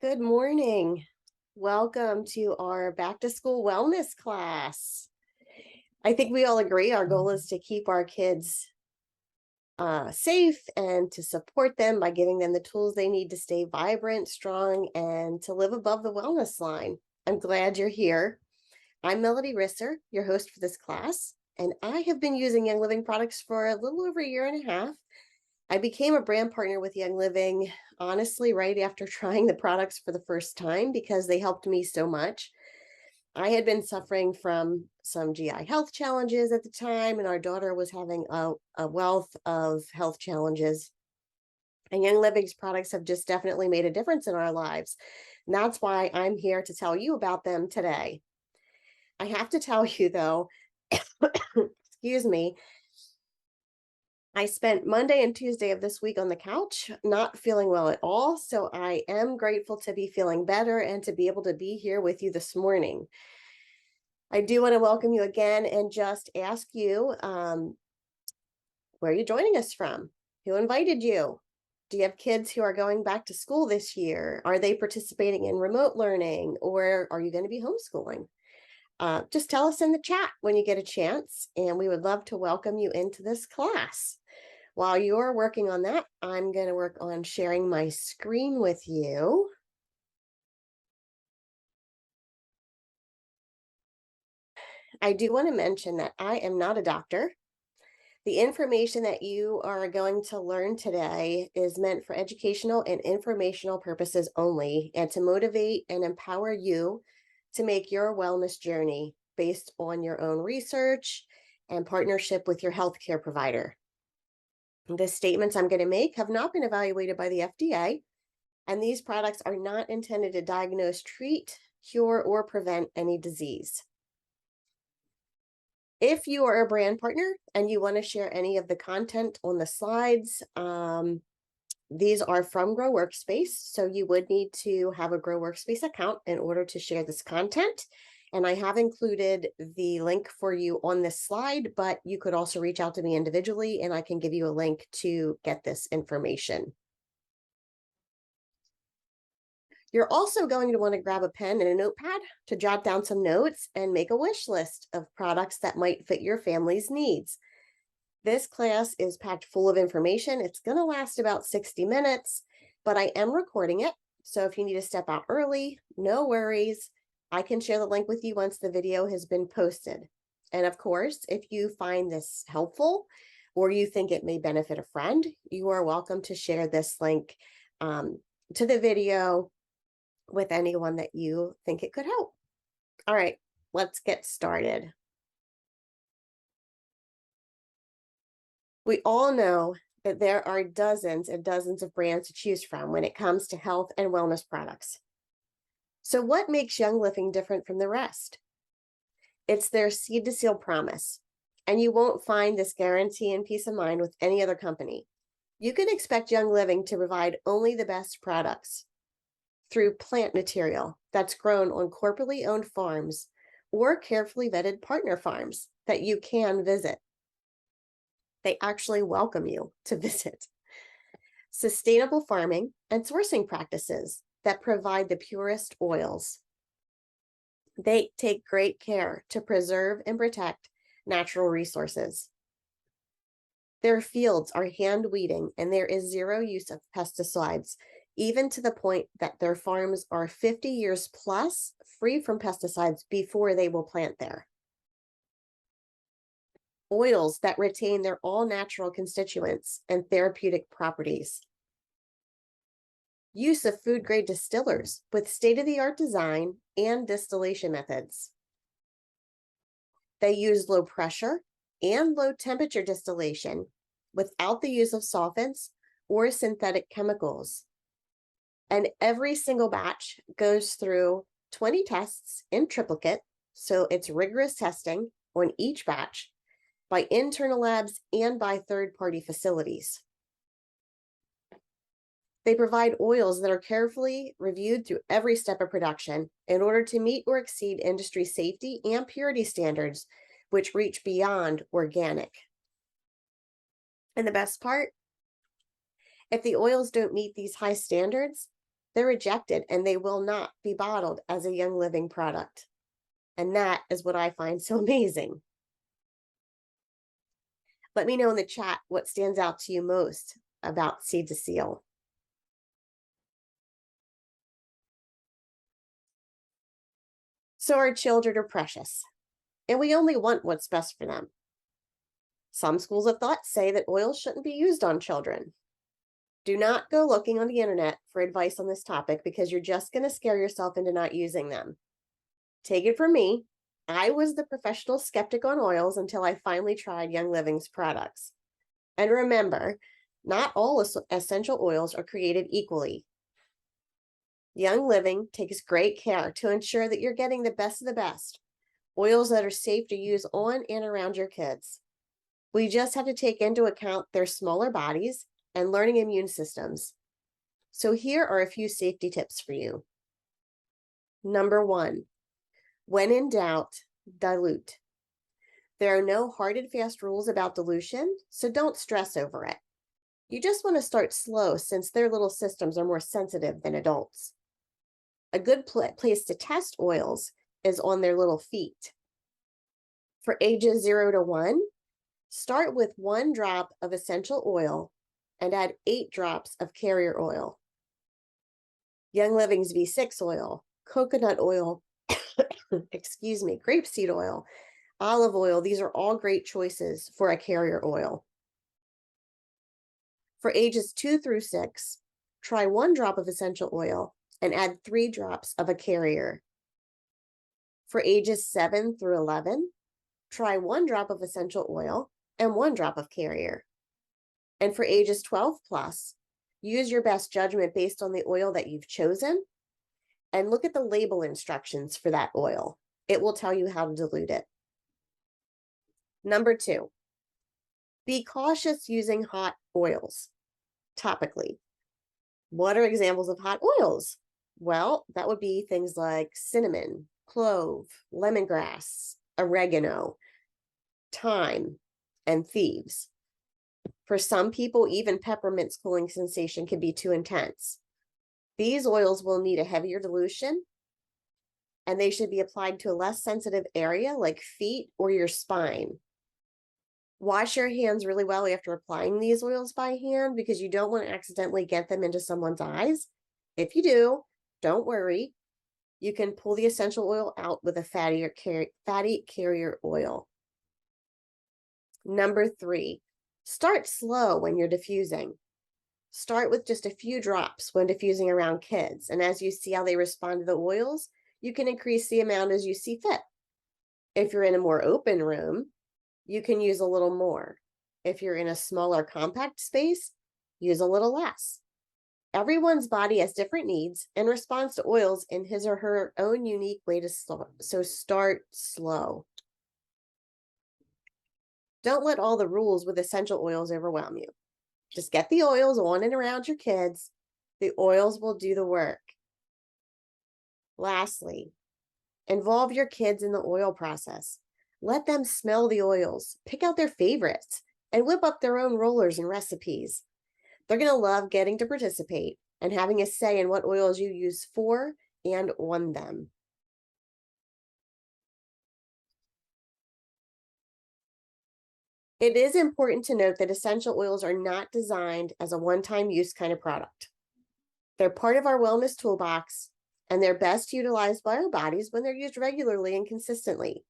Good morning. Welcome to our back to school wellness class. I think we all agree our goal is to keep our kids safe and to support them by giving them the tools they need to stay vibrant, strong, and to live above the wellness line. I'm glad you're here. I'm Melody Risser, your host for this class, and I have been using Young Living products for a little over a year and a half. I became a brand partner with Young Living, honestly, right after trying the products for the first time because they helped me so much. I had been suffering from some GI health challenges at the time, and our daughter was having a wealth of health challenges. And Young Living's products have just definitely made a difference in our lives. And that's why I'm here to tell you about them today. I have to tell you, though, excuse me, I spent Monday and Tuesday of this week on the couch, not feeling well at all. So I am grateful to be feeling better and to be able to be here with you this morning. I do want to welcome you again and just ask you, where are you joining us from? Who invited you? Do you have kids who are going back to school this year? Are they participating in remote learning, or are you going to be homeschooling? Just tell us in the chat when you get a chance, and we would love to welcome you into this class. While you're working on that, I'm going to work on sharing my screen with you. I do want to mention that I am not a doctor. The information that you are going to learn today is meant for educational and informational purposes only, and to motivate and empower you to make your wellness journey based on your own research and partnership with your healthcare provider. The statements I'm going to make have not been evaluated by the FDA, and these products are not intended to diagnose, treat, cure, or prevent any disease. If you are a brand partner and you want to share any of the content on the slides, these are from Grow Workspace, so you would need to have a Grow Workspace account in order to share this content. And I have included the link for you on this slide, but you could also reach out to me individually and I can give you a link to get this information. You're also going to want to grab a pen and a notepad to jot down some notes and make a wish list of products that might fit your family's needs. This class is packed full of information. It's going to last about 60 minutes, but I am recording it. So if you need to step out early, no worries. I can share the link with you once the video has been posted. And of course, if you find this helpful or you think it may benefit a friend, you are welcome to share this link to the video with anyone that you think it could help. All right, let's get started. We all know that there are dozens and dozens of brands to choose from when it comes to health and wellness products. So what makes Young Living different from the rest? It's their seed to seal promise. And you won't find this guarantee and peace of mind with any other company. You can expect Young Living to provide only the best products through plant material that's grown on corporately owned farms or carefully vetted partner farms that you can visit. They actually welcome you to visit. Sustainable farming and sourcing practices that provide the purest oils. They take great care to preserve and protect natural resources. Their fields are hand weeding and there is zero use of pesticides, even to the point that their farms are 50 years plus free from pesticides before they will plant there. Oils that retain their all-natural constituents and therapeutic properties. Use of food-grade distillers with state-of-the-art design and distillation methods. They use low pressure and low temperature distillation without the use of solvents or synthetic chemicals. And every single batch goes through 20 tests in triplicate, so it's rigorous testing on each batch by internal labs and by third-party facilities. They provide oils that are carefully reviewed through every step of production in order to meet or exceed industry safety and purity standards, which reach beyond organic. And the best part, if the oils don't meet these high standards, they're rejected and they will not be bottled as a Young Living product. And that is what I find so amazing. Let me know in the chat what stands out to you most about Seed to Seal. So our children are precious, and we only want what's best for them. Some schools of thought say that oils shouldn't be used on children. Do not go looking on the internet for advice on this topic because you're just going to scare yourself into not using them. Take it from me, I was the professional skeptic on oils until I finally tried Young Living's products. And remember, not all essential oils are created equally. Young Living takes great care to ensure that you're getting the best of the best, oils that are safe to use on and around your kids. We just have to take into account their smaller bodies and learning immune systems. So here are a few safety tips for you. Number 1, when in doubt, dilute. There are no hard and fast rules about dilution, so don't stress over it. You just want to start slow since their little systems are more sensitive than adults. A good place to test oils is on their little feet. For ages 0 to 1, start with 1 drop of essential oil and add 8 drops of carrier oil. Young Living's V6 oil, coconut oil, excuse me, grapeseed oil, olive oil, these are all great choices for a carrier oil. For ages 2 through 6, try 1 drop of essential oil and add 3 drops of a carrier. For ages 7 through 11, try 1 drop of essential oil and 1 drop of carrier. And for ages 12 plus, use your best judgment based on the oil that you've chosen and look at the label instructions for that oil. It will tell you how to dilute it. Number 2, be cautious using hot oils topically. What are examples of hot oils? Well, that would be things like cinnamon, clove, lemongrass, oregano, thyme, and thieves. For some people, even peppermint's cooling sensation can be too intense. These oils will need a heavier dilution, and they should be applied to a less sensitive area like feet or your spine. Wash your hands really well after applying these oils by hand because you don't want to accidentally get them into someone's eyes. If you do, don't worry. You can pull the essential oil out with a fatty carrier oil. Number 3, start slow when you're diffusing. Start with just a few drops when diffusing around kids, and as you see how they respond to the oils, you can increase the amount as you see fit. If you're in a more open room, you can use a little more. If you're in a smaller compact space, use a little less. Everyone's body has different needs and responds to oils in his or her own unique way to start. So start slow. Don't let all the rules with essential oils overwhelm you. Just get the oils on and around your kids. The oils will do the work. Lastly, involve your kids in the oil process. Let them smell the oils, pick out their favorites, and whip up their own rollers and recipes. They're going to love getting to participate and having a say in what oils you use for and on them. It is important to note that essential oils are not designed as a one-time use kind of product. They're part of our wellness toolbox, and they're best utilized by our bodies when they're used regularly and consistently.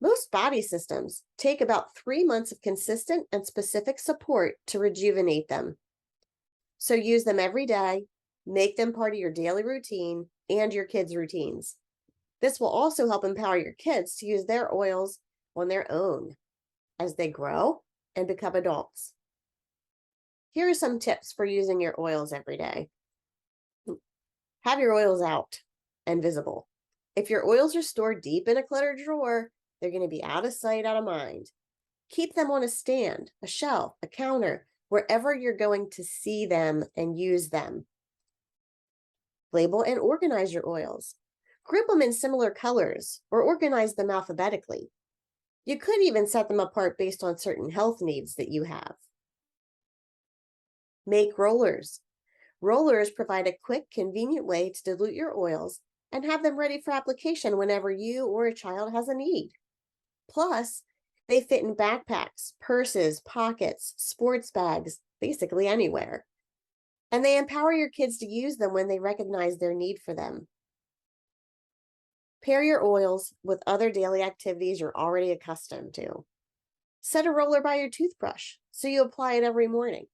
Most body systems take about 3 months of consistent and specific support to rejuvenate them. So use them every day, make them part of your daily routine and your kids' routines. This will also help empower your kids to use their oils on their own as they grow and become adults. Here are some tips for using your oils every day. Have your oils out and visible. If your oils are stored deep in a cluttered drawer, they're going to be out of sight, out of mind. Keep them on a stand, a shelf, a counter, wherever you're going to see them and use them. Label and organize your oils. Group them in similar colors or organize them alphabetically. You could even set them apart based on certain health needs that you have. Make rollers. Rollers provide a quick, convenient way to dilute your oils and have them ready for application whenever you or a child has a need. Plus, they fit in backpacks, purses, pockets, sports bags, basically anywhere. And they empower your kids to use them when they recognize their need for them. Pair your oils with other daily activities you're already accustomed to. Set a roller by your toothbrush so you apply it every morning.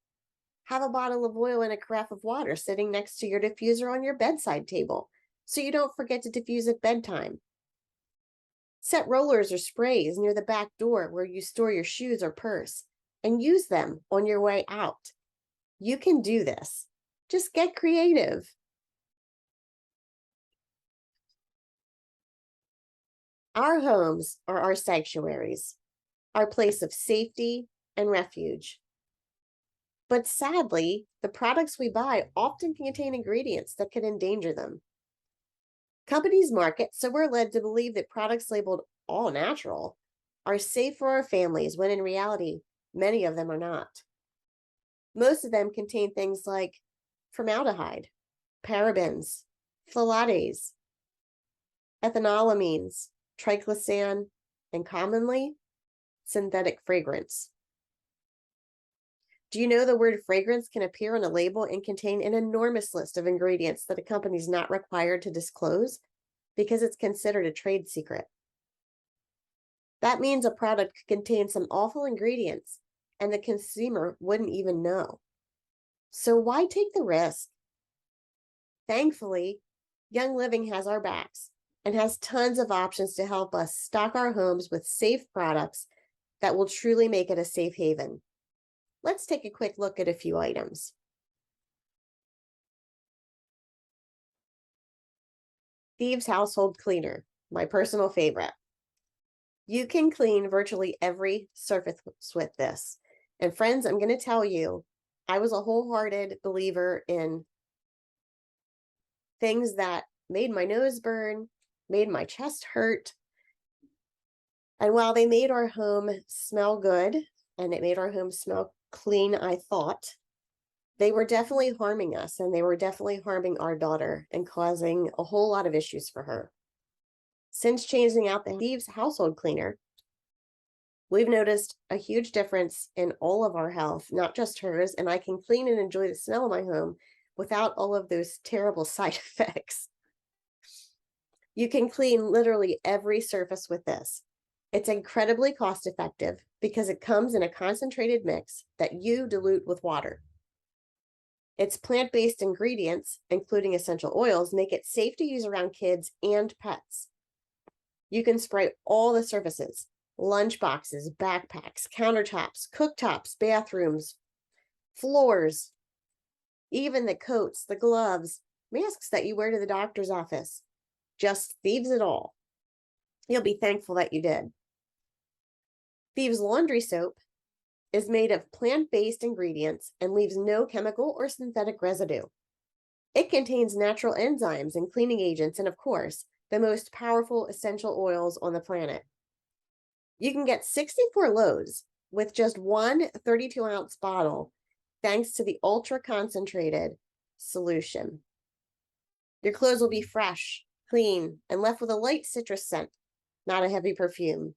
Have a bottle of oil and a carafe of water sitting next to your diffuser on your bedside table so you don't forget to diffuse at bedtime. Set rollers or sprays near the back door where you store your shoes or purse and use them on your way out. You can do this. Just get creative. Our homes are our sanctuaries, our place of safety and refuge. But sadly, the products we buy often contain ingredients that can endanger them. Companies market, so we're led to believe that products labeled all natural are safe for our families, when in reality, many of them are not. Most of them contain things like formaldehyde, parabens, phthalate, ethanolamines, triclosan, and commonly, synthetic fragrance. Do you know the word fragrance can appear on a label and contain an enormous list of ingredients that a company is not required to disclose because it's considered a trade secret? That means a product could contain some awful ingredients and the consumer wouldn't even know. So why take the risk? Thankfully, Young Living has our backs and has tons of options to help us stock our homes with safe products that will truly make it a safe haven. Let's take a quick look at a few items. Thieves Household Cleaner, my personal favorite. You can clean virtually every surface with this. And friends, I'm going to tell you, I was a wholehearted believer in things that made my nose burn, made my chest hurt. And while they made our home smell good, and it made our home smell clean, I thought, they were definitely harming us, and they were definitely harming our daughter and causing a whole lot of issues for her. Since changing out the Thieves Household Cleaner, we've noticed a huge difference in all of our health, not just hers, and I can clean and enjoy the smell of my home without all of those terrible side effects. You can clean literally every surface with this. It's incredibly cost effective because it comes in a concentrated mix that you dilute with water. Its plant-based ingredients, including essential oils, make it safe to use around kids and pets. You can spray all the surfaces: lunch boxes, backpacks, countertops, cooktops, bathrooms, floors, even the coats, the gloves, masks that you wear to the doctor's office. Just Thieves it all. You'll be thankful that you did. Thieves Laundry Soap is made of plant-based ingredients and leaves no chemical or synthetic residue. It contains natural enzymes and cleaning agents, and of course, the most powerful essential oils on the planet. You can get 64 loads with just one 32-ounce bottle, thanks to the ultra concentrated solution. Your clothes will be fresh, clean, and left with a light citrus scent, not a heavy perfume.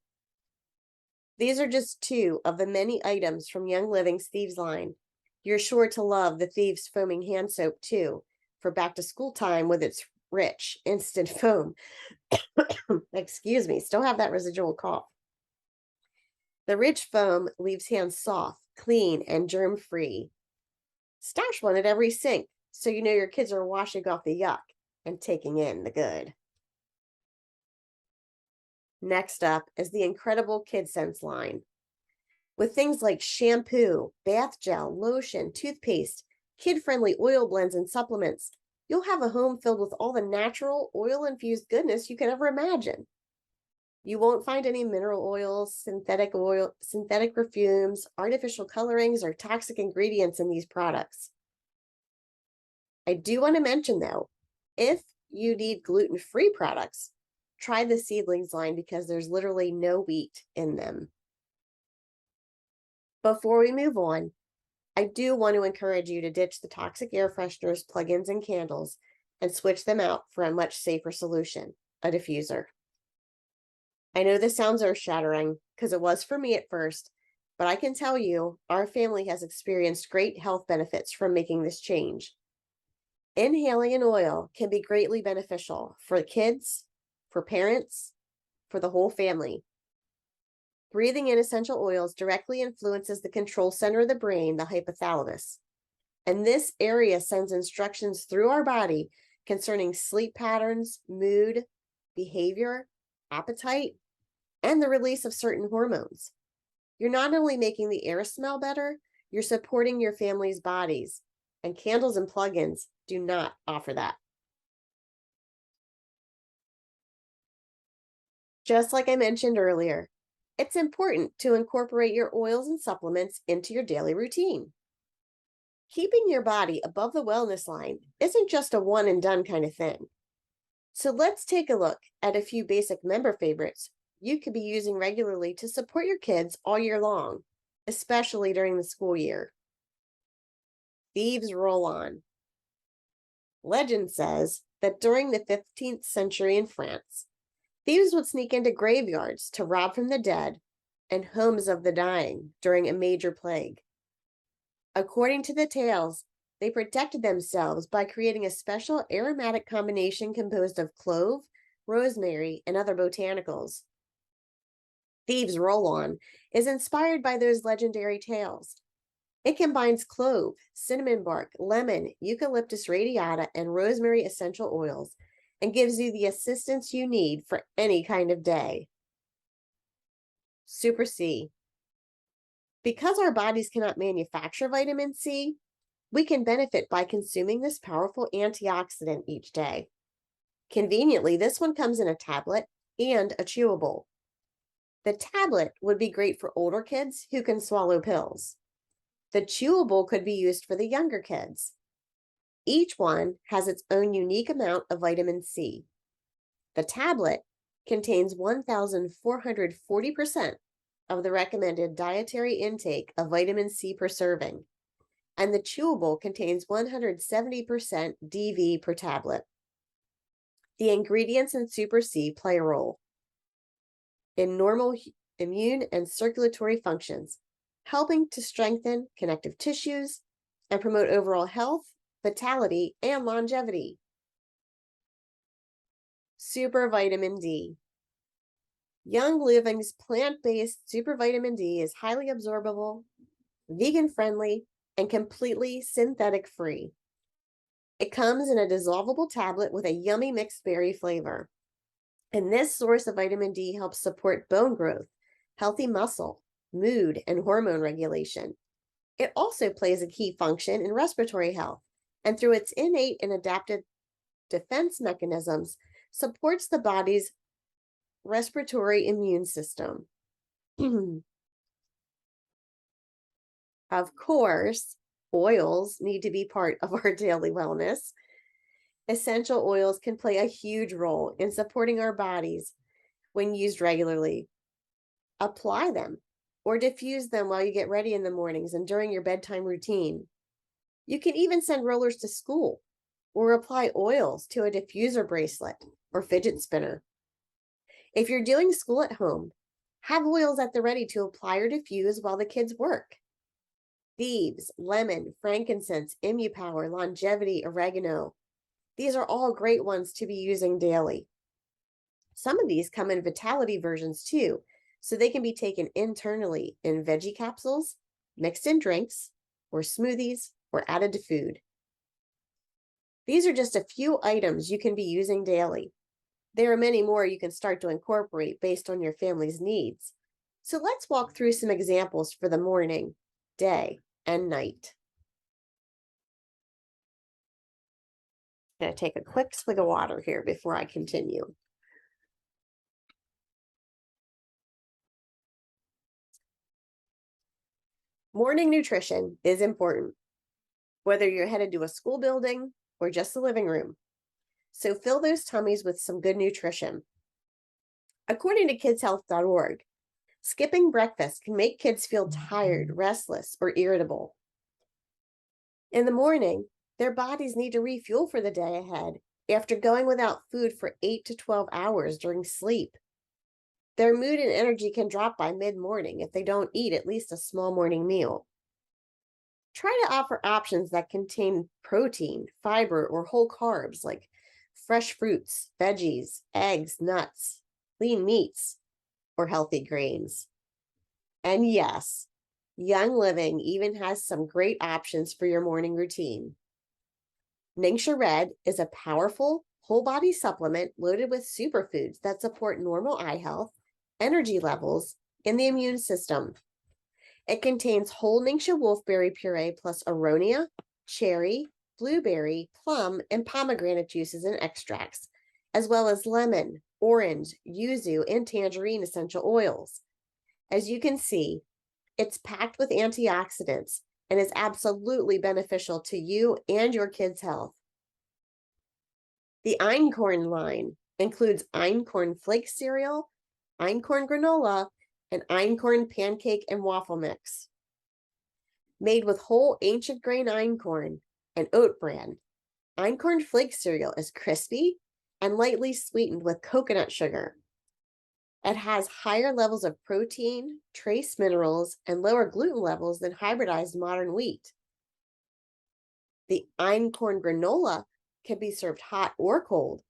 These are just two of the many items from Young Living's Thieves line. You're sure to love the Thieves Foaming Hand Soap too, for back to school time with its rich instant foam. Excuse me, still have that residual cough. The rich foam leaves hands soft, clean, and germ-free. Stash one at every sink so you know your kids are washing off the yuck and taking in the good. Next up is the incredible KidSense line. With things like shampoo, bath gel, lotion, toothpaste, kid-friendly oil blends, and supplements, you'll have a home filled with all the natural, oil-infused goodness you could ever imagine. You won't find any mineral oils, synthetic perfumes, artificial colorings, or toxic ingredients in these products. I do want to mention, though, if you need gluten-free products, try the Seedlings line because there's literally no wheat in them. Before we move on, I do want to encourage you to ditch the toxic air fresheners, plugins, and candles and switch them out for a much safer solution, a diffuser. I know this sounds earth-shattering because it was for me at first, but I can tell you our family has experienced great health benefits from making this change. Inhaling an oil can be greatly beneficial for kids, for parents, for the whole family. Breathing in essential oils directly influences the control center of the brain, the hypothalamus. And this area sends instructions through our body concerning sleep patterns, mood, behavior, appetite, and the release of certain hormones. You're not only making the air smell better, you're supporting your family's bodies, and candles and plugins do not offer that. Just like I mentioned earlier, it's important to incorporate your oils and supplements into your daily routine. Keeping your body above the wellness line isn't just a one and done kind of thing. So let's take a look at a few basic member favorites you could be using regularly to support your kids all year long, especially during the school year. Thieves Roll-On. Legend says that during the 15th century in France, thieves would sneak into graveyards to rob from the dead and homes of the dying during a major plague. According to the tales, they protected themselves by creating a special aromatic combination composed of clove, rosemary, and other botanicals. Thieves Roll-On is inspired by those legendary tales. It combines clove, cinnamon bark, lemon, eucalyptus radiata, and rosemary essential oils and gives you the assistance you need for any kind of day. Super C. Because our bodies cannot manufacture vitamin C, we can benefit by consuming this powerful antioxidant each day. Conveniently, this one comes in a tablet and a chewable. The tablet would be great for older kids who can swallow pills. The chewable could be used for the younger kids. Each one has its own unique amount of vitamin C. The tablet contains 1,440% of the recommended dietary intake of vitamin C per serving, and the chewable contains 170% DV per tablet. The ingredients in Super C play a role in normal immune and circulatory functions, helping to strengthen connective tissues and promote overall health, vitality, and longevity. Super Vitamin D. Young Living's plant-based super vitamin D is highly absorbable, vegan-friendly, and completely synthetic-free. It comes in a dissolvable tablet with a yummy mixed berry flavor. And this source of vitamin D helps support bone growth, healthy muscle, mood, and hormone regulation. It also plays a key function in respiratory health, and through its innate and adaptive defense mechanisms, supports the body's respiratory immune system. Of course, oils need to be part of our daily wellness. Essential oils can play a huge role in supporting our bodies when used regularly. Apply them or diffuse them while you get ready in the mornings and during your bedtime routine. You can even send rollers to school or apply oils to a diffuser bracelet or fidget spinner. If you're doing school at home, have oils at the ready to apply or diffuse while the kids work. Thieves, lemon, frankincense, ImmuPower, longevity, oregano. These are all great ones to be using daily. Some of these come in vitality versions too, so they can be taken internally in veggie capsules, mixed in drinks, or smoothies, or added to food. These are just a few items you can be using daily. There are many more you can start to incorporate based on your family's needs. So let's walk through some examples for the morning, day, and night. I'm going to take a quick swig of water here before I continue. Morning nutrition is important, whether you're headed to a school building or just the living room. So fill those tummies with some good nutrition. According to kidshealth.org, skipping breakfast can make kids feel tired, restless, or irritable. In the morning, their bodies need to refuel for the day ahead after going without food for 8 to 12 hours during sleep. Their mood and energy can drop by mid morning if they don't eat at least a small morning meal. Try to offer options that contain protein, fiber, or whole carbs like fresh fruits, veggies, eggs, nuts, lean meats, or healthy grains. And yes, Young Living even has some great options for your morning routine. Ningxia Red is a powerful, whole body supplement loaded with superfoods that support normal eye health, energy levels, and the immune system. It contains whole Ningxia wolfberry puree plus aronia, cherry, blueberry, plum, and pomegranate juices and extracts, as well as lemon, orange, yuzu, and tangerine essential oils. As you can see, it's packed with antioxidants and is absolutely beneficial to you and your kids' health. The Einkorn line includes Einkorn flake cereal, Einkorn granola, and Einkorn pancake and waffle mix. Made with whole ancient grain einkorn and oat bran, Einkorn flake cereal is crispy and lightly sweetened with coconut sugar. It has higher levels of protein, trace minerals, and lower gluten levels than hybridized modern wheat. The Einkorn granola can be served hot or cold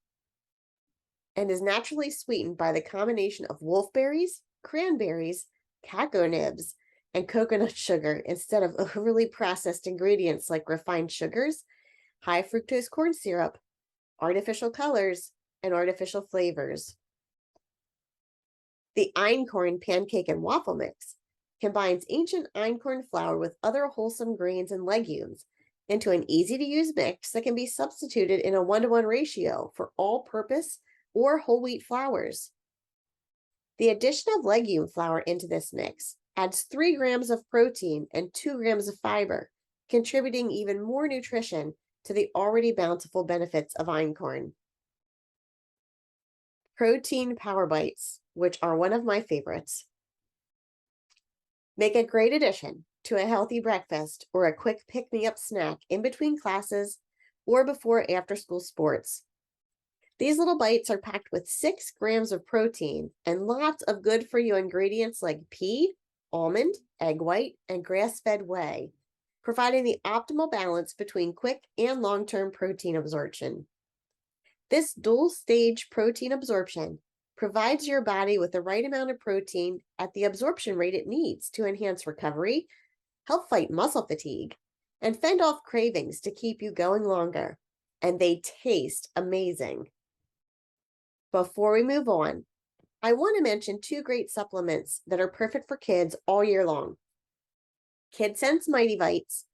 and is naturally sweetened by the combination of wolfberries, cranberries, cacao nibs, and coconut sugar instead of overly processed ingredients like refined sugars, high fructose corn syrup, artificial colors, and artificial flavors. The Einkorn pancake and waffle mix combines ancient einkorn flour with other wholesome grains and legumes into an easy-to-use mix that can be substituted in a 1-to-1 ratio for all-purpose or whole wheat flours. The addition of legume flour into this mix adds 3 grams of protein and 2 grams of fiber, contributing even more nutrition to the already bountiful benefits of einkorn. Protein Power Bites, which are one of my favorites, make a great addition to a healthy breakfast or a quick pick-me-up snack in between classes or before after-school sports. These little bites are packed with 6 grams of protein and lots of good-for-you ingredients like pea, almond, egg white, and grass-fed whey, providing the optimal balance between quick and long-term protein absorption. This dual-stage protein absorption provides your body with the right amount of protein at the absorption rate it needs to enhance recovery, help fight muscle fatigue, and fend off cravings to keep you going longer. And they taste amazing. Before we move on, I want to mention 2 great supplements that are perfect for kids all year long: KidSense Mighty Vites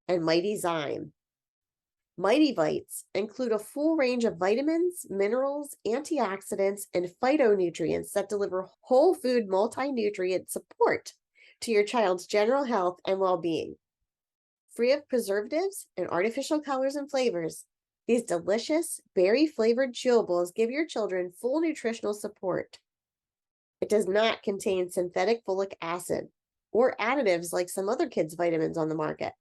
and Mighty Zyme. Mighty Vites include a full range of vitamins, minerals, antioxidants, and phytonutrients that deliver whole food multi-nutrient support to your child's general health and well-being. Free of preservatives and artificial colors and flavors, these delicious berry-flavored chewables give your children full nutritional support. It does not contain synthetic folic acid or additives like some other kids' vitamins on the market.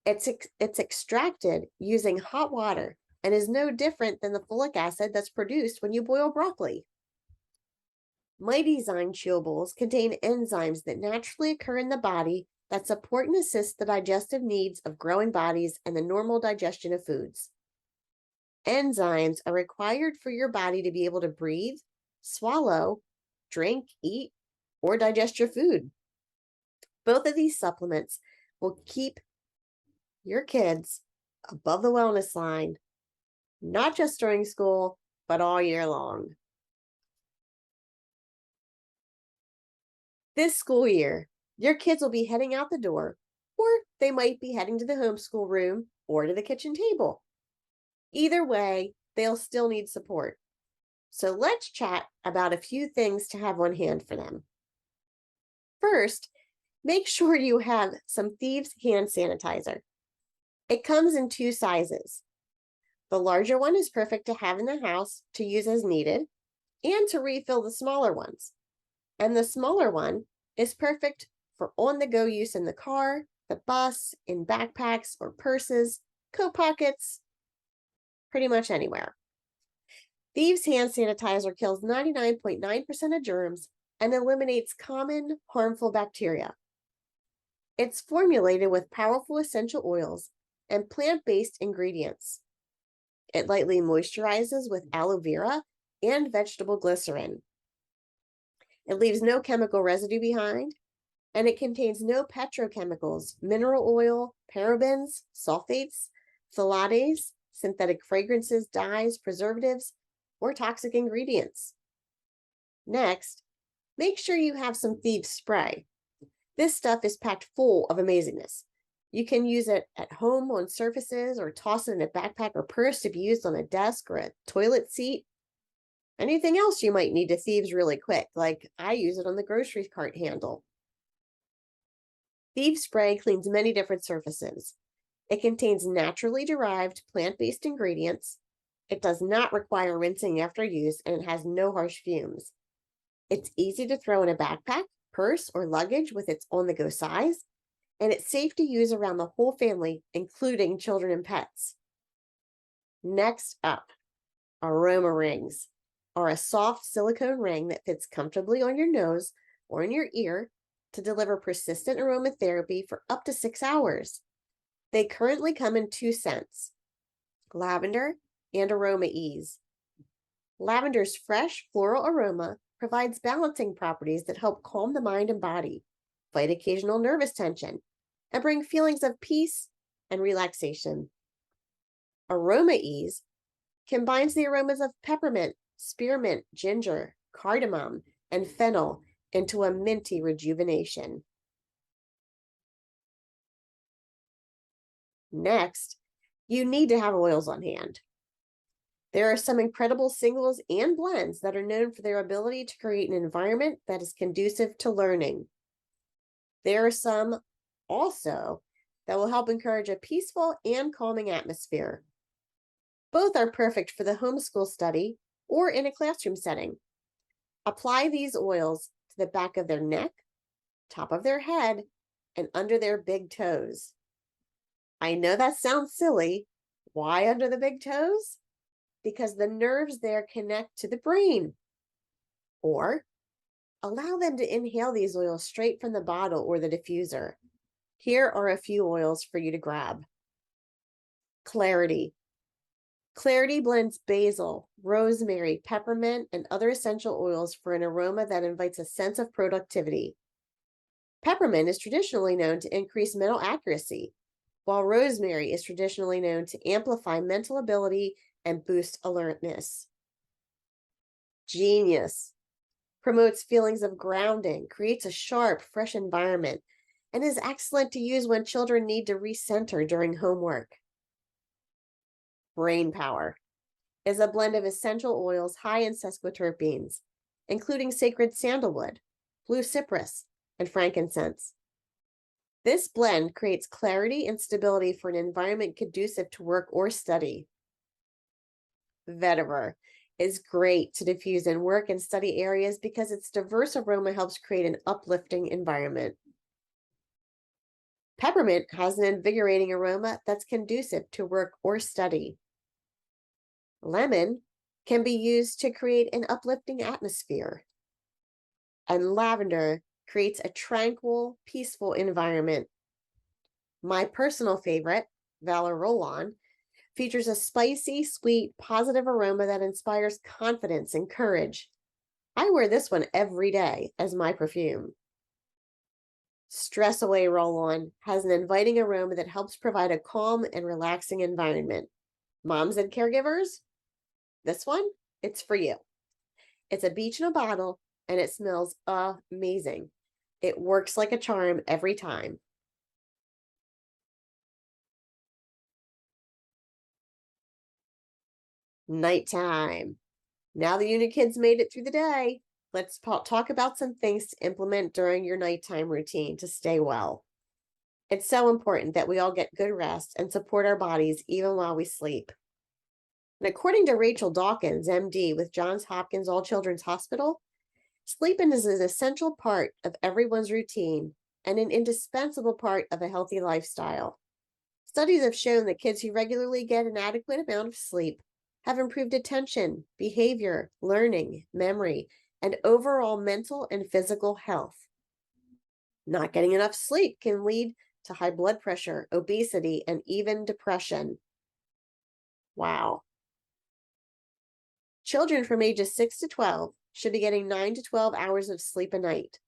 It's extracted using hot water and is no different than the folic acid that's produced when you boil broccoli. Mighty Zyme chewables contain enzymes that naturally occur in the body that support and assist the digestive needs of growing bodies and the normal digestion of foods. Enzymes are required for your body to be able to breathe, swallow, drink, eat, or digest your food. Both of these supplements will keep your kids above the wellness line, not just during school, but all year long. This school year, your kids will be heading out the door, or they might be heading to the homeschool room or to the kitchen table. Either way, they'll still need support. So let's chat about a few things to have on hand for them. First, make sure you have some Thieves hand sanitizer. It comes in 2 sizes. The larger one is perfect to have in the house to use as needed and to refill the smaller ones. And the smaller one is perfect for on-the-go use in the car the bus, in backpacks or purses, coat pockets, pretty much anywhere. Thieves' hand sanitizer kills 99.9% of germs and eliminates common harmful bacteria. It's formulated with powerful essential oils and plant-based ingredients. It lightly moisturizes with aloe vera and vegetable glycerin. It leaves no chemical residue behind, and it contains no petrochemicals, mineral oil, parabens, sulfates, phthalates, synthetic fragrances, dyes, preservatives, or toxic ingredients. Next, make sure you have some Thieves spray. This stuff is packed full of amazingness. You can use it at home on surfaces or toss it in a backpack or purse to be used on a desk or a toilet seat. Anything else you might need to Thieves really quick, like I use it on the grocery cart handle. Thieves spray cleans many different surfaces. It contains naturally derived plant-based ingredients. It does not require rinsing after use, and it has no harsh fumes. It's easy to throw in a backpack, purse, or luggage with its on-the-go size, and it's safe to use around the whole family, including children and pets. Next up, aroma rings are a soft silicone ring that fits comfortably on your nose or in your ear to deliver persistent aromatherapy for up to 6 hours. They currently come in 2 scents, lavender and Aroma Ease. Lavender's fresh floral aroma provides balancing properties that help calm the mind and body, fight occasional nervous tension, and bring feelings of peace and relaxation. Aroma Ease combines the aromas of peppermint, spearmint, ginger, cardamom, and fennel into a minty rejuvenation. Next, you need to have oils on hand. There are some incredible singles and blends that are known for their ability to create an environment that is conducive to learning. There are some also that will help encourage a peaceful and calming atmosphere. Both are perfect for the homeschool study or in a classroom setting. Apply these oils to the back of their neck, top of their head, and under their big toes. I know that sounds silly. Why under the big toes? Because the nerves there connect to the brain. Or allow them to inhale these oils straight from the bottle or the diffuser. Here are a few oils for you to grab. Clarity. Clarity blends basil, rosemary, peppermint, and other essential oils for an aroma that invites a sense of productivity. Peppermint is traditionally known to increase mental accuracy, while rosemary is traditionally known to amplify mental ability and boost alertness. Genius promotes feelings of grounding, creates a sharp, fresh environment, and is excellent to use when children need to recenter during homework. Brain Power is a blend of essential oils high in sesquiterpenes, including sacred sandalwood, blue cypress, and frankincense. This blend creates clarity and stability for an environment conducive to work or study. Vetiver is great to diffuse in work and study areas because its diverse aroma helps create an uplifting environment. Peppermint has an invigorating aroma that's conducive to work or study. Lemon can be used to create an uplifting atmosphere. And lavender creates a tranquil, peaceful environment. My personal favorite, Valor Roll-On, features a spicy, sweet, positive aroma that inspires confidence and courage. I wear this one every day as my perfume. Stress Away Roll-On has an inviting aroma that helps provide a calm and relaxing environment. Moms and caregivers, this one, it's for you. It's a beach in a bottle and it smells amazing. It works like a charm every time. Nighttime. Now the Uni Kids made it through the day. Let's talk about some things to implement during your nighttime routine to stay well. It's so important that we all get good rest and support our bodies even while we sleep. And according to Rachel Dawkins, MD with Johns Hopkins All Children's Hospital, sleeping is an essential part of everyone's routine and an indispensable part of a healthy lifestyle. Studies have shown that kids who regularly get an adequate amount of sleep have improved attention, behavior, learning, memory, and overall mental and physical health. Not getting enough sleep can lead to high blood pressure, obesity, and even depression. Wow. Children from ages 6 to 12 should be getting 9 to 12 hours of sleep a night.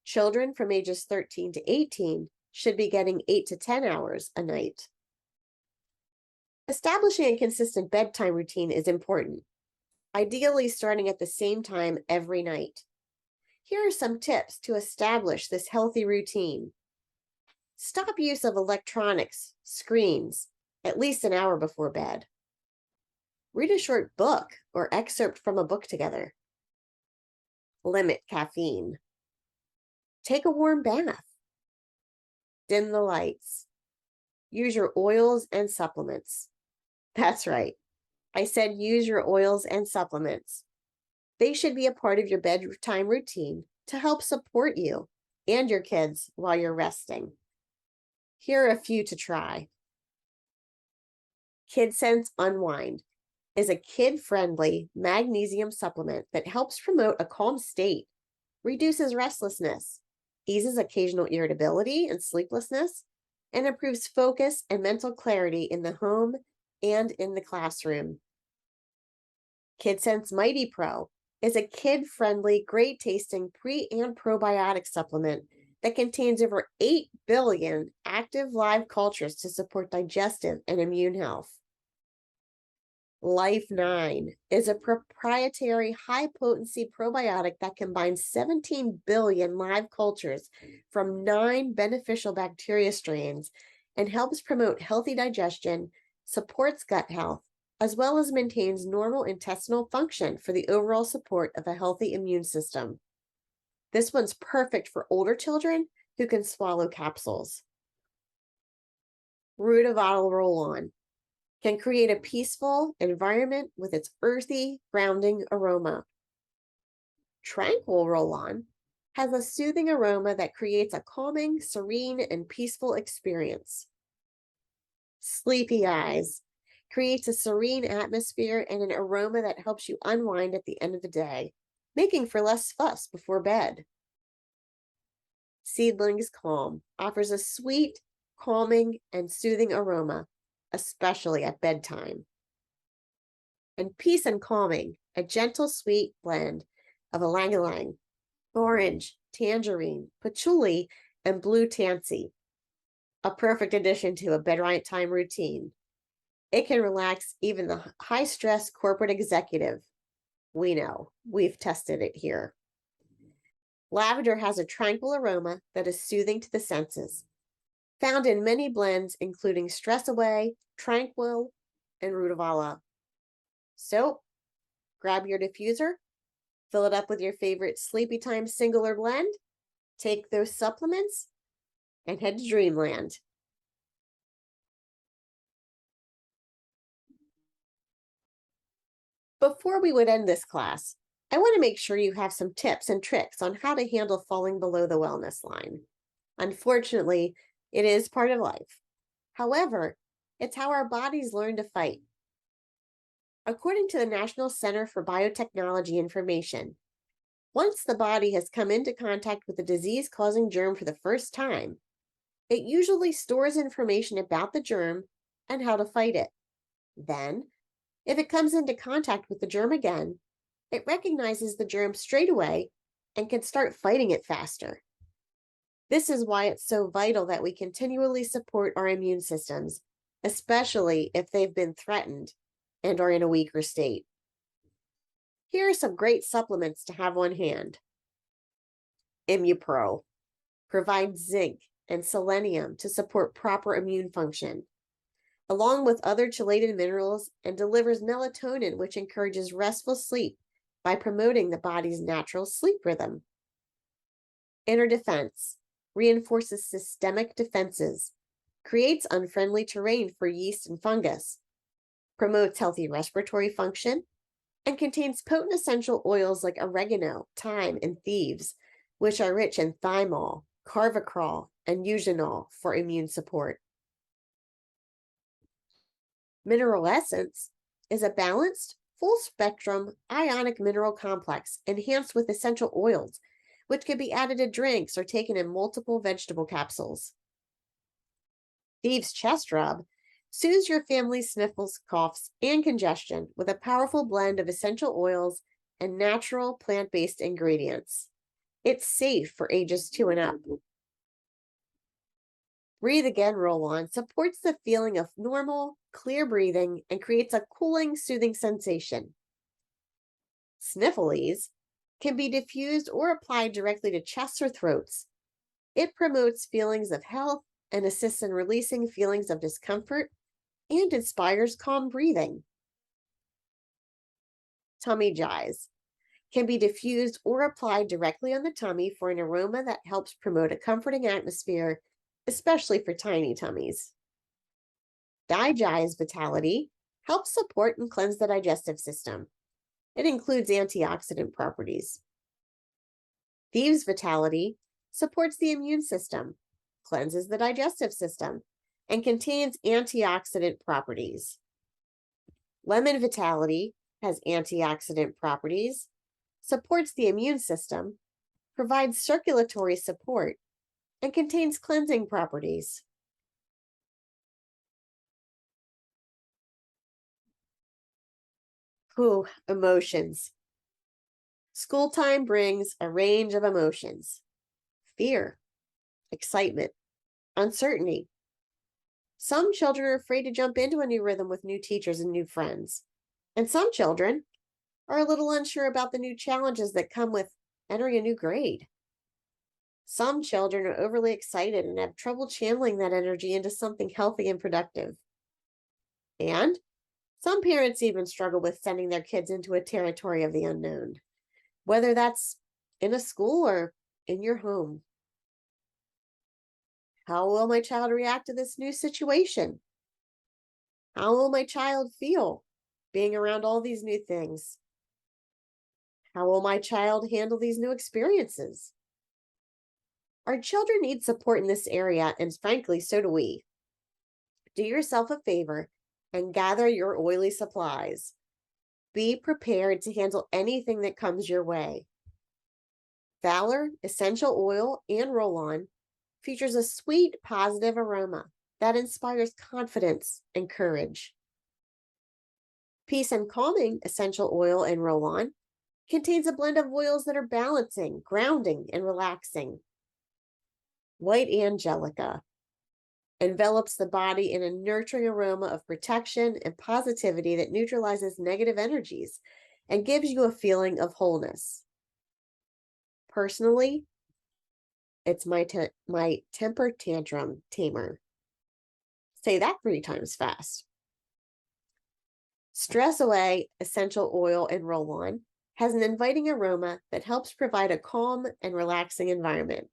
Children from ages 13 to 18 should be getting 8 to 10 hours a night. Establishing a consistent bedtime routine is important, ideally starting at the same time every night. Here are some tips to establish this healthy routine. Stop use of electronics, screens, at least an hour before bed. Read a short book or excerpt from a book together. Limit caffeine. Take a warm bath. Dim the lights. Use your oils and supplements. That's right. I said use your oils and supplements. They should be a part of your bedtime routine to help support you and your kids while you're resting. Here are a few to try. KidSense Unwind is a kid-friendly magnesium supplement that helps promote a calm state, reduces restlessness, eases occasional irritability and sleeplessness, and improves focus and mental clarity in the home and in the classroom. KidSense Mighty Pro is a kid-friendly, great-tasting pre- and probiotic supplement that contains over 8 billion active live cultures to support digestive and immune health. Life 9 is a proprietary high-potency probiotic that combines 17 billion live cultures from 9 beneficial bacteria strains and helps promote healthy digestion, supports gut health, as well as maintains normal intestinal function for the overall support of a healthy immune system. This one's perfect for older children who can swallow capsules. Rutavala Roll-On can create a peaceful environment with its earthy, grounding aroma. Tranquil Roll-On has a soothing aroma that creates a calming, serene, and peaceful experience. Sleepy Eyes creates a serene atmosphere and an aroma that helps you unwind at the end of the day, making for less fuss before bed. Seedlings Calm offers a sweet, calming, and soothing aroma, especially at bedtime. And Peace and Calming, a gentle, sweet blend of ylang-ylang, orange, tangerine, patchouli, and blue tansy, a perfect addition to a bedtime routine. It can relax even the high-stress corporate executive. We know, we've tested it here. Lavender has a tranquil aroma that is soothing to the senses, found in many blends including Stress Away, Tranquil, and Rutavala. So, grab your diffuser, fill it up with your favorite Sleepy Time singular blend, take those supplements, and head to dreamland. Before we would end this class, I want to make sure you have some tips and tricks on how to handle falling below the wellness line. Unfortunately, it is part of life. However, it's how our bodies learn to fight. According to the National Center for Biotechnology Information, once the body has come into contact with a disease-causing germ for the first time, it usually stores information about the germ and how to fight it. Then, if it comes into contact with the germ again, it recognizes the germ straight away and can start fighting it faster. This is why it's so vital that we continually support our immune systems, especially if they've been threatened and are in a weaker state. Here are some great supplements to have on hand. ImmuPro provides zinc and selenium to support proper immune function, along with other chelated minerals, and delivers melatonin, which encourages restful sleep by promoting the body's natural sleep rhythm. Inner Defense reinforces systemic defenses, creates unfriendly terrain for yeast and fungus, promotes healthy respiratory function, and contains potent essential oils like oregano, thyme, and thieves, which are rich in thymol, Carvacrol, and eugenol for immune support. Mineral Essence is a balanced, full-spectrum ionic mineral complex enhanced with essential oils, which can be added to drinks or taken in multiple vegetable capsules. Thieves' Chest Rub soothes your family's sniffles, coughs, and congestion with a powerful blend of essential oils and natural plant-based ingredients. It's safe for ages 2 and up. Breathe Again Roll-On supports the feeling of normal, clear breathing and creates a cooling, soothing sensation. Sniffles can be diffused or applied directly to chests or throats. It promotes feelings of health and assists in releasing feelings of discomfort and inspires calm breathing. Tummy Jize can be diffused or applied directly on the tummy for an aroma that helps promote a comforting atmosphere, especially for tiny tummies. Digize Vitality helps support and cleanse the digestive system. It includes antioxidant properties. Thieves' Vitality supports the immune system, cleanses the digestive system, and contains antioxidant properties. Lemon Vitality has antioxidant properties, supports the immune system, provides circulatory support, and contains cleansing properties. Emotions. School time brings a range of emotions: fear, excitement, uncertainty. Some children are afraid to jump into a new rhythm with new teachers and new friends. And some children are a little unsure about the new challenges that come with entering a new grade. Some children are overly excited and have trouble channeling that energy into something healthy and productive. And some parents even struggle with sending their kids into a territory of the unknown, whether that's in a school or in your home. How will my child react to this new situation? How will my child feel being around all these new things? How will my child handle these new experiences? Our children need support in this area, and frankly, so do we. Do yourself a favor and gather your oily supplies. Be prepared to handle anything that comes your way. Valor Essential Oil and Roll-On features a sweet, positive aroma that inspires confidence and courage. Peace and Calming Essential Oil and Roll-On contains a blend of oils that are balancing, grounding, and relaxing. White Angelica envelops the body in a nurturing aroma of protection and positivity that neutralizes negative energies and gives you a feeling of wholeness. Personally, it's my temper tantrum tamer. Say that 3 times fast. Stress Away Essential Oil and Roll-On has an inviting aroma that helps provide a calm and relaxing environment.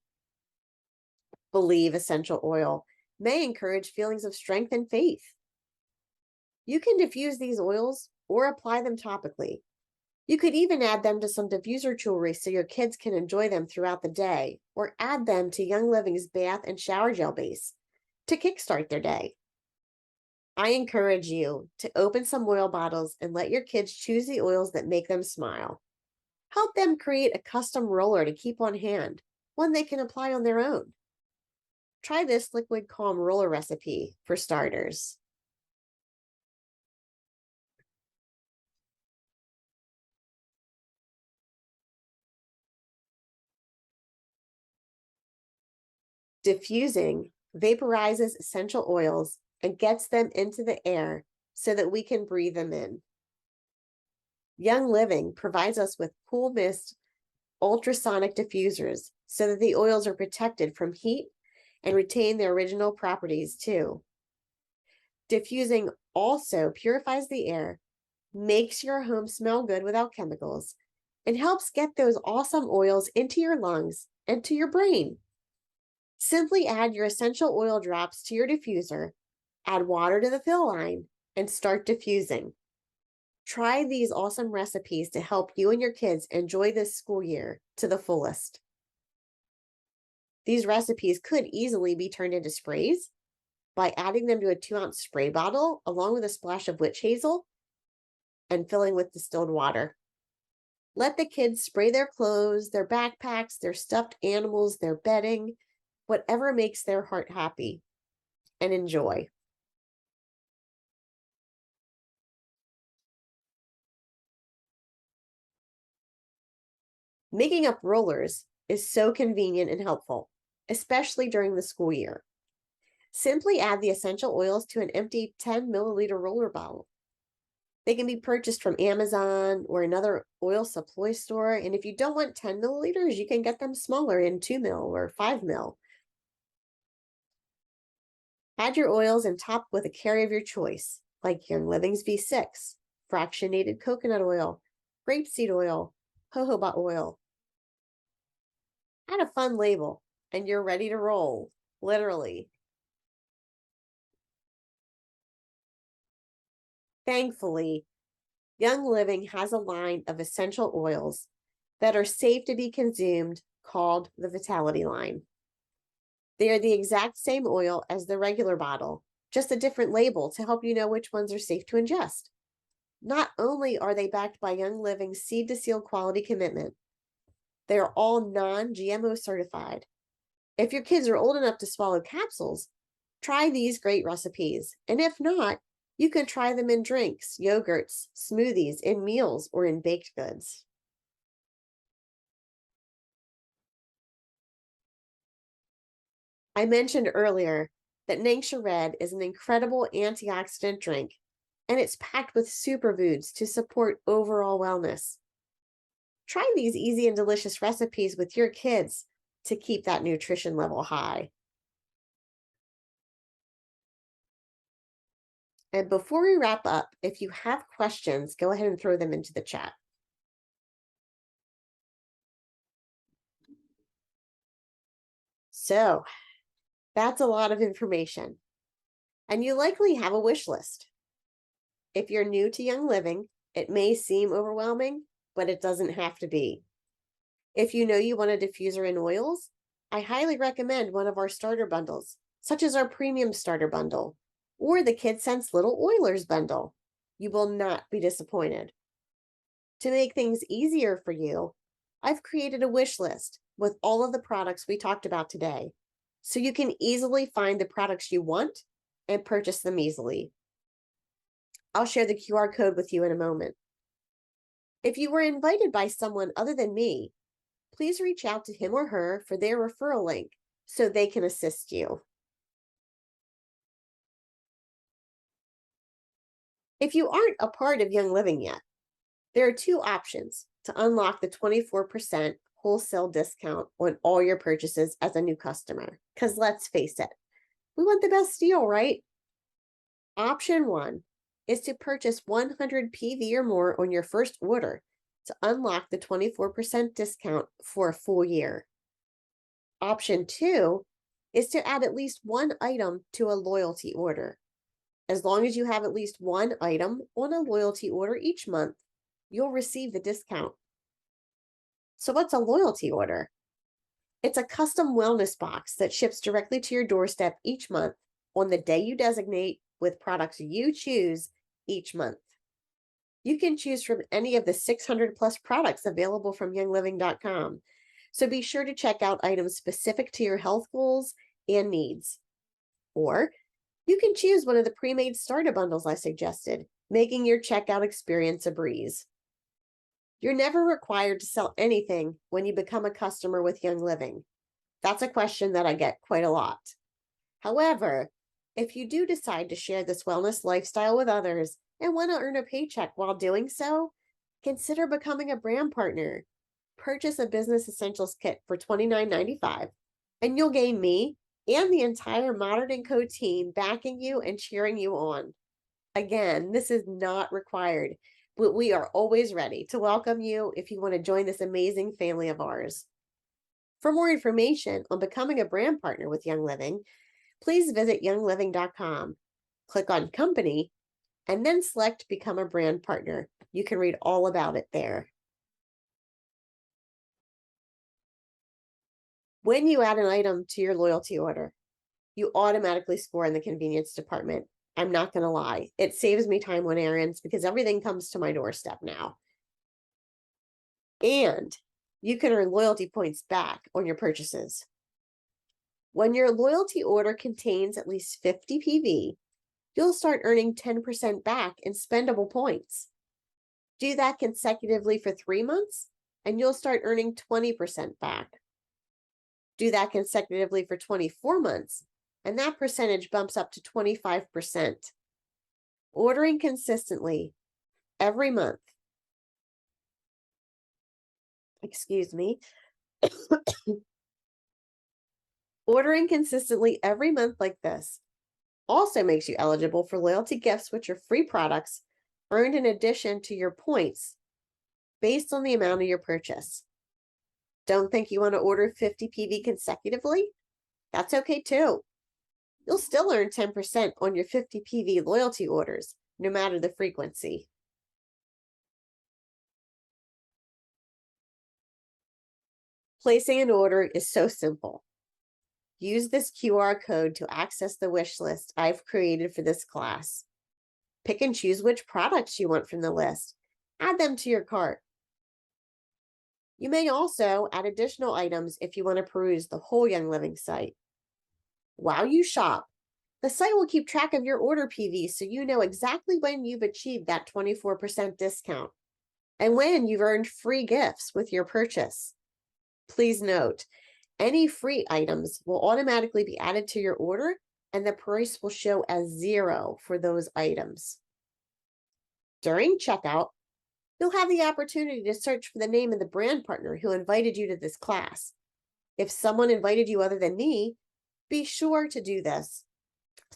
Believe Essential Oil may encourage feelings of strength and faith. You can diffuse these oils or apply them topically. You could even add them to some diffuser jewelry so your kids can enjoy them throughout the day, or add them to Young Living's bath and shower gel base to kickstart their day. I encourage you to open some oil bottles and let your kids choose the oils that make them smile. Help them create a custom roller to keep on hand, one they can apply on their own. Try this Liquid Calm roller recipe for starters. Diffusing vaporizes essential oils and gets them into the air so that we can breathe them in. Young Living provides us with Cool Mist ultrasonic diffusers so that the oils are protected from heat and retain their original properties too. Diffusing also purifies the air, makes your home smell good without chemicals, and helps get those awesome oils into your lungs and to your brain. Simply add your essential oil drops to your diffuser, add water to the fill line, and start diffusing. Try these awesome recipes to help you and your kids enjoy this school year to the fullest. These recipes could easily be turned into sprays by adding them to a 2-ounce spray bottle along with a splash of witch hazel and filling with distilled water. Let the kids spray their clothes, their backpacks, their stuffed animals, their bedding, whatever makes their heart happy, and enjoy. Making up rollers is so convenient and helpful, especially during the school year. Simply add the essential oils to an empty 10-milliliter roller bottle. They can be purchased from Amazon or another oil supply store. And if you don't want 10 milliliters, you can get them smaller in 2 mil or 5 mil. Add your oils and top with a carry of your choice, like Young Living's V6, fractionated coconut oil, grapeseed oil, jojoba oil. Add a fun label, and you're ready to roll, literally. Thankfully, Young Living has a line of essential oils that are safe to be consumed called the Vitality line. They are the exact same oil as the regular bottle, just a different label to help you know which ones are safe to ingest. Not only are they backed by Young Living's seed to seal quality commitment, they are all non-GMO certified. If your kids are old enough to swallow capsules, try these great recipes. And if not, you can try them in drinks, yogurts, smoothies, in meals, or in baked goods. I mentioned earlier that Ningxia Red is an incredible antioxidant drink, and it's packed with superfoods to support overall wellness. Try these easy and delicious recipes with your kids to keep that nutrition level high. And before we wrap up, if you have questions, go ahead and throw them into the chat. So that's a lot of information. And you likely have a wish list. If you're new to Young Living, it may seem overwhelming, but it doesn't have to be. If you know you want a diffuser in oils, I highly recommend one of our starter bundles, such as our premium starter bundle or the KidSense Little Oilers bundle. You will not be disappointed. To make things easier for you, I've created a wish list with all of the products we talked about today, so you can easily find the products you want and purchase them easily. I'll share the QR code with you in a moment. If you were invited by someone other than me, please reach out to him or her for their referral link so they can assist you. If you aren't a part of Young Living yet, there are 2 options to unlock the 24% wholesale discount on all your purchases as a new customer. Because let's face it, we want the best deal, right? Option 1 is to purchase 100 PV or more on your first order to unlock the 24% discount for a full year. Option 2 is to add at least one item to a loyalty order. As long as you have at least one item on a loyalty order each month, you'll receive the discount. So what's a loyalty order? It's a custom wellness box that ships directly to your doorstep each month on the day you designate with products you choose each month. You can choose from any of the 600 plus products available from youngliving.com. So be sure to check out items specific to your health goals and needs. Or you can choose one of the pre-made starter bundles I suggested, making your checkout experience a breeze. You're never required to sell anything when you become a customer with Young Living. That's a question that I get quite a lot. However, if you do decide to share this wellness lifestyle with others and want to earn a paycheck while doing so, consider becoming a brand partner. Purchase a business essentials kit for $29.95, and you'll gain me and the entire Modern & Co team backing you and cheering you on. Again, this is not required, but we are always ready to welcome you if you want to join this amazing family of ours. For more information on becoming a brand partner with Young Living, please visit youngliving.com, click on Company, and then select Become a Brand Partner. You can read all about it there. When you add an item to your loyalty order, you automatically score in the convenience department. I'm not going to lie. It saves me time on errands because everything comes to my doorstep now. And you can earn loyalty points back on your purchases. When your loyalty order contains at least 50 PV, you'll start earning 10% back in spendable points. Do that consecutively for 3 months, and you'll start earning 20% back. Do that consecutively for 24 months, and that percentage bumps up to 25%. Ordering consistently every month, ordering consistently every month like this also makes you eligible for loyalty gifts, which are free products earned in addition to your points based on the amount of your purchase. Don't think you want to order 50 PV consecutively? That's okay too. You'll still earn 10% on your 50 PV loyalty orders, no matter the frequency. Placing an order is so simple. Use this QR code to access the wish list I've created for this class. Pick and choose which products you want from the list. Add them to your cart. You may also add additional items if you want to peruse the whole Young Living site. While you shop, the site will keep track of your order PV so you know exactly when you've achieved that 24% discount and when you've earned free gifts with your purchase. Please note, any free items will automatically be added to your order and the price will show as 0 for those items. During checkout, you'll have the opportunity to search for the name of the brand partner who invited you to this class. If someone invited you other than me, be sure to do this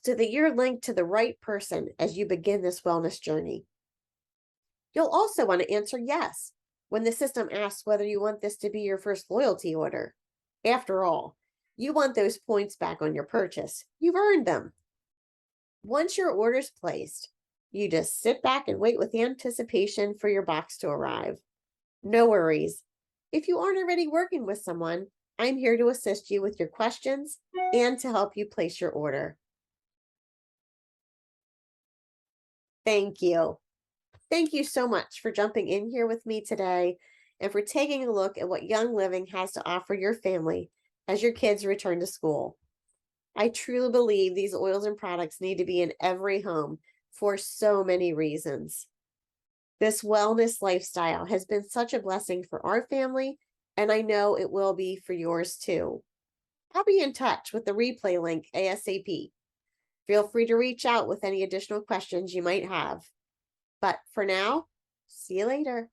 so that you're linked to the right person as you begin this wellness journey. You'll also want to answer yes when the system asks whether you want this to be your first loyalty order. After all, you want those points back on your purchase. You've earned them. Once your order's placed, you just sit back and wait with anticipation for your box to arrive. No worries. If you aren't already working with someone, I'm here to assist you with your questions and to help you place your order. Thank you. Thank you so much for jumping in here with me today and for taking a look at what Young Living has to offer your family as your kids return to school. I truly believe these oils and products need to be in every home for so many reasons. This wellness lifestyle has been such a blessing for our family, and I know it will be for yours too. I'll be in touch with the replay link ASAP. Feel free to reach out with any additional questions you might have. But for now, see you later.